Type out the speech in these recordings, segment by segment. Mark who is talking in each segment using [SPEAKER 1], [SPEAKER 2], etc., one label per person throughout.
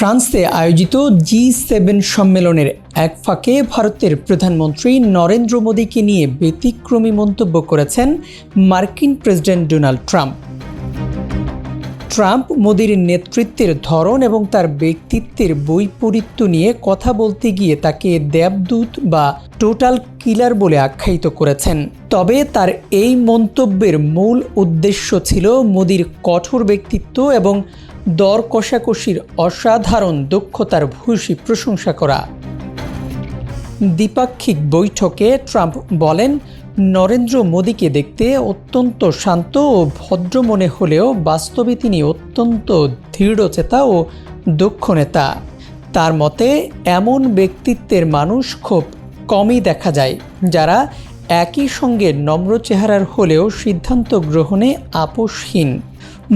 [SPEAKER 1] ফ্রান্সে আয়োজিত G7 সম্মেলনের এক ফাঁকে ভারতের প্রধানমন্ত্রী নরেন্দ্র মোদীকে নিয়ে ব্যতিক্রমী মন্তব্য করেছেন মার্কিন প্রেসিডেন্ট ডোনাল্ড ট্রাম্প মোদীর নেতৃত্বের ধরন এবং তার ব্যক্তিত্বের বৈপরীত্য নিয়ে কথা বলতে গিয়ে তাকে দেবদূত বা টোটাল কিলার বলে আখ্যায়িত করেছেন। তবে তার এই মন্তব্যের মূল উদ্দেশ্য ছিল মোদীর কঠোর ব্যক্তিত্ব এবং দর কষাকষির অসাধারণ দক্ষতার ভূয়সী প্রশংসা করা। দ্বিপাক্ষিক বৈঠকে ট্রাম্প বলেন, নরেন্দ্র মোদীকে দেখতে অত্যন্ত শান্ত ও ভদ্র মনে হলেও বাস্তবে তিনি অত্যন্ত দৃঢ়চেতা ও দক্ষ নেতা। তার মতে এমন ব্যক্তিত্বের মানুষ খুব কমই দেখা যায়, যারা একই সঙ্গে নম্র চেহারার হলেও সিদ্ধান্ত গ্রহণে আপোষহীন।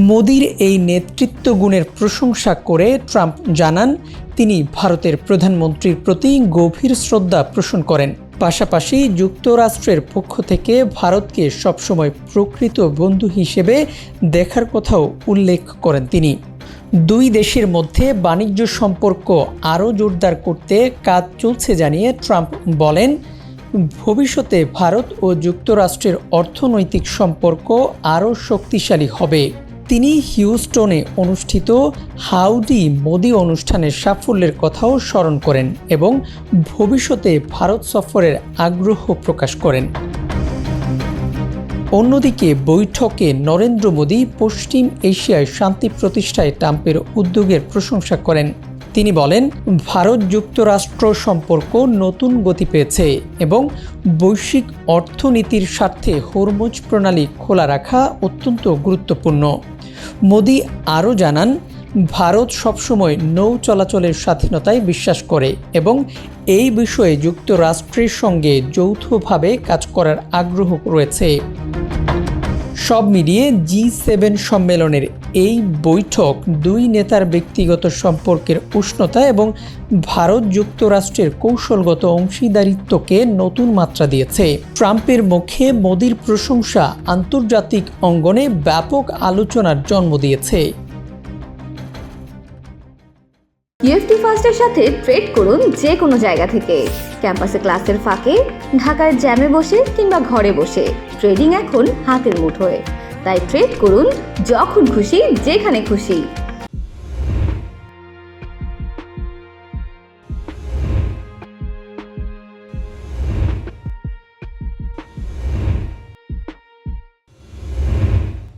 [SPEAKER 1] মোদীর এই নেতৃত্ব গুণের প্রশংসা করে ট্রাম্প জানান, তিনি ভারতের প্রধানমন্ত্রীর প্রতি গভীর শ্রদ্ধা পোষণ করেন। পাশাপাশি যুক্তরাষ্ট্রের পক্ষ থেকে ভারতকে সবসময় প্রকৃত বন্ধু হিসেবে দেখার কথাও উল্লেখ করেন তিনি। দুই দেশের মধ্যে বাণিজ্য সম্পর্ক আরও জোরদার করতে কাজ চলছে জানিয়ে ট্রাম্প বলেন, ভবিষ্যতে ভারত ও যুক্তরাষ্ট্রের অর্থনৈতিক সম্পর্ক আরও শক্তিশালী হবে। তিনি হিউস্টনে অনুষ্ঠিত হাউডি মোদি অনুষ্ঠানের সাফল্যের কথাও স্মরণ করেন এবং ভবিষ্যতে ভারত সফরের আগ্রহ প্রকাশ করেন। অন্যদিকে বৈঠকে নরেন্দ্র মোদী পশ্চিম এশিয়ায় শান্তি প্রতিষ্ঠায় ট্রাম্পের উদ্যোগের প্রশংসা করেন। তিনি বলেন, ভারত যুক্তরাষ্ট্র সম্পর্ক নতুন গতি পেয়েছে এবং বৈশ্বিক অর্থনীতির স্বার্থে হরমুজ প্রণালী খোলা রাখা অত্যন্ত গুরুত্বপূর্ণ। মোদী আরও জানান, ভারত সবসময় নৌ চলাচলের স্বাধীনতায় বিশ্বাস করে এবং এই বিষয়ে যুক্তরাষ্ট্রের সঙ্গে যৌথভাবে কাজ করার আগ্রহ রয়েছে। সব মিলিয়ে G7 সম্মেলনের এই বৈঠক দুই নেতার ব্যক্তিগত সম্পর্কের উষ্ণতা এবং ভারত যুক্তরাষ্ট্রের কৌশলগত অংশীদারিত্বকে নতুন মাত্রা দিয়েছে। ট্রাম্পের মুখে মোদীর প্রশংসা আন্তর্জাতিক অঙ্গনে ব্যাপক আলোচনার জন্ম দিয়েছে।
[SPEAKER 2] ইএফটি ফার্স্টের সাথে ট্রেড করুন যে কোনো জায়গা থেকে। ক্যাম্পাসে ক্লাসের ফাঁকে, ঢাকার জ্যামে বসে কিংবা ঘরে বসে ট্রেডিং এখন হাতের মুঠোয়। তাই ট্রেড করুন যখন খুশি, যেখানে খুশি।